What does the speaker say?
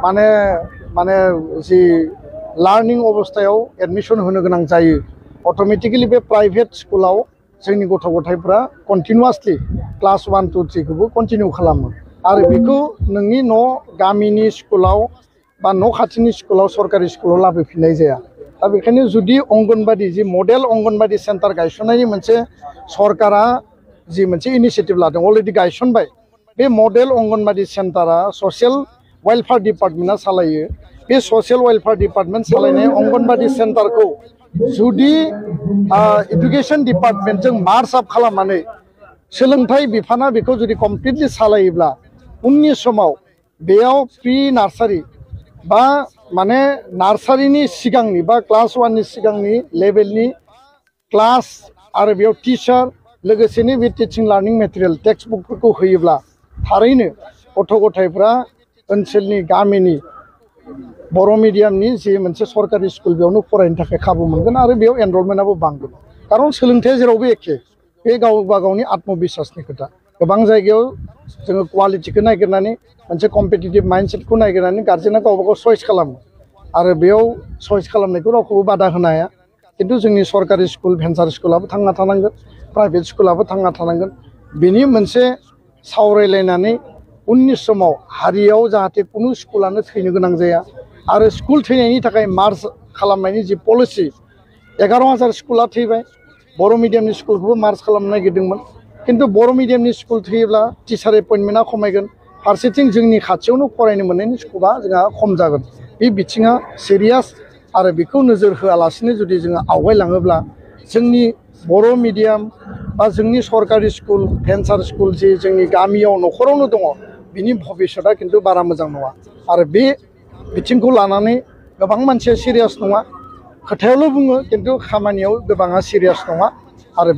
माने माने जि learning अवस्थायाव admission होनो गोनां जायो अटोमेटिकली बे प्राइवेट स्कुलाव जोंनि गथ' गथायफ्रा कन्टिनिउआसलि क्लास 1 2 3 खौबो कन्टिनिउ खालामो आरो बेखौ नोंनि न' गामिनि स्कुलाव बा न' खाथिनि स्कुलाव सरकारि स्कुलाव लाबोफिननाय जाया दा बेखायनो जुदि अंगनबादि जि मडेल अंगनबादि सेन्टार गायसननायनि मोनसे सरकारा जि मोनसे इनिशिएटिभ लादों अलरेडि गायसनबाय बे मडेल अंगनबादि सेन्टारा ससियेल वेलफेयार डिपार्टमेन्टआ सालायो बे ससियेल वेलफेयार डिपार्टमेन्ट सालायनाय अंगनबादि सेन्टारखौ जुदि एडुकेशन डिपार्टमेन्टजों मार्ज आप खालामनानै सोलोंथाइ बिफाना बेखौ जुदि कमप्लिटलि सालायोब्ला उननि समाव बेयाव प्रि नार्सारि बा माने नार्सारिनि सिगांनि बा क्लास 1 नि सिगांनि लेभेलनि क्लास आरो बेयाव टिचार लोगोसेनो बे टिचिं लार्निं मेटेरियेल टेक्स्ट बुकफोरखौ होयोब्ला थारैनो गथ' गथायफ्रा ओनसोलनि गामिनि बर' मिडियामनि जि मोनसे सरकारि स्कुल बेयावनो फरायनो थाखाय खाबु मोनगोन आरो बेयाव एनरलमेन्टआबो बांगोन खारन सोलोंथाइया जेरावबो एखे बे गावबा गावनि आत्मबिश्वासनि खोथा गोबां जायगायाव जोङो क्वालिटिखौ नागिरनानै मोनसे कम्पिटिटिभ माइन्डसेटखौ नागिरनानै गार्जेना गावबा गाव चइस खालामो आरो बेयाव चइस खालामनायखौ रावखौबो बादा होनो हाया खिन्थु जोंनि सरकारि स्कुल भेन्सार स्कुलाबो थांना थानांगोन प्राइभेट स्कुलाबो थांना थानांगोन बेनि मोनसे सावरायलायनानै उननि समाव हारियाव जाहाथे कुनु स्कुलानो थैनो गोनां जाया आरो स्कुल थैनायनि थाखाय मार्च खालामनायनि जि पलिसि 11,000 स्कुला थैबाय बर' मिडियामनि स्कुलखौबो मार्च खालामनो नागिरदोंमोन खिन्थु बर' मिडियामनि स्कुल थैयोब्ला टिचार एपइन्टमेन्टआ खमायगोन फारसेथिं जोंनि खाथियावनो फरायनो मोननायनि स्क'पआ जोंहा खम जागोन बे बिथिङा सिरियास आरो बेखौ नोजोर होआलासिनो जुदि जोङो आवगायलाङोब्ला जोंनि बर' मिडियाम बा जोंनि सरकारि स्कुल भेन्सार स्कुल जे जोंनि गामियाव न'खरावनो दङ बिनि भबिष्यतआ खिन्थु बारा मोजां नङा आरो बे बिथिंखौ लानानै गोबां मानसिया सिरियास नङा खोथायावल' बुङो खिन्थु खामानियाव गोबाङा सिरियास नङा आरो